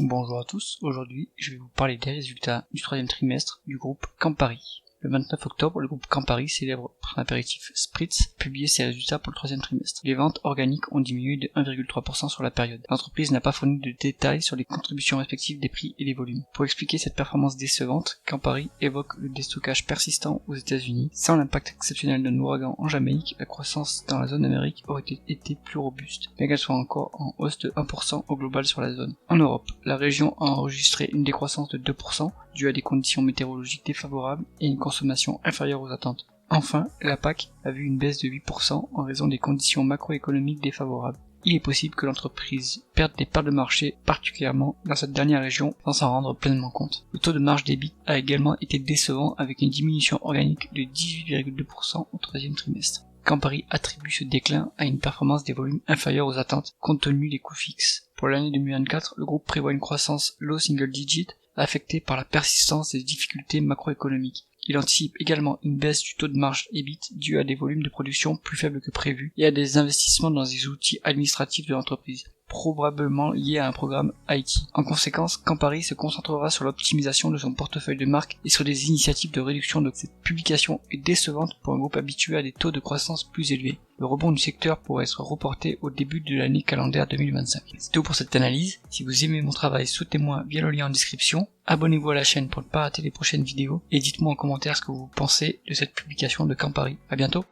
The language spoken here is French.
Bonjour à tous, aujourd'hui je vais vous parler des résultats du troisième trimestre du groupe Campari. Le 29 octobre, le groupe Campari, célèbre par l'apéritif Spritz, a publié ses résultats pour le troisième trimestre. Les ventes organiques ont diminué de 1,3% sur la période. L'entreprise n'a pas fourni de détails sur les contributions respectives des prix et des volumes. Pour expliquer cette performance décevante, Campari évoque le déstockage persistant aux États-Unis. Sans l'impact exceptionnel d'un ouragan en Jamaïque, la croissance dans la zone Amérique aurait été plus robuste, bien qu'elle soit encore en hausse de 1% au global sur la zone. En Europe, la région a enregistré une décroissance de 2%, due à des conditions météorologiques défavorables et une consommation inférieure aux attentes. Enfin, la PAC a vu une baisse de 8% en raison des conditions macroéconomiques défavorables. Il est possible que l'entreprise perde des parts de marché, particulièrement dans cette dernière région, sans s'en rendre pleinement compte. Le taux de marge d'EBIT a également été décevant avec une diminution organique de 18,2% au troisième trimestre. Campari attribue ce déclin à une performance des volumes inférieure aux attentes, compte tenu des coûts fixes. Pour l'année 2024, le groupe prévoit une croissance low single digit, affecté par la persistance des difficultés macroéconomiques. Il anticipe également une baisse du taux de marge EBIT due à des volumes de production plus faibles que prévu et à des investissements dans les outils administratifs de l'entreprise, probablement liés à un programme IT. En conséquence, Campari se concentrera sur l'optimisation de son portefeuille de marques et sur des initiatives de réduction de cette publication est décevante pour un groupe habitué à des taux de croissance plus élevés. Le rebond du secteur pourrait être reporté au début de l'année calendaire 2025. C'est tout pour cette analyse. Si vous aimez mon travail, soutenez-moi via le lien en description. Abonnez-vous à la chaîne pour ne pas rater les prochaines vidéos et dites-moi en commentaire ce que vous pensez de cette publication de Campari. À bientôt.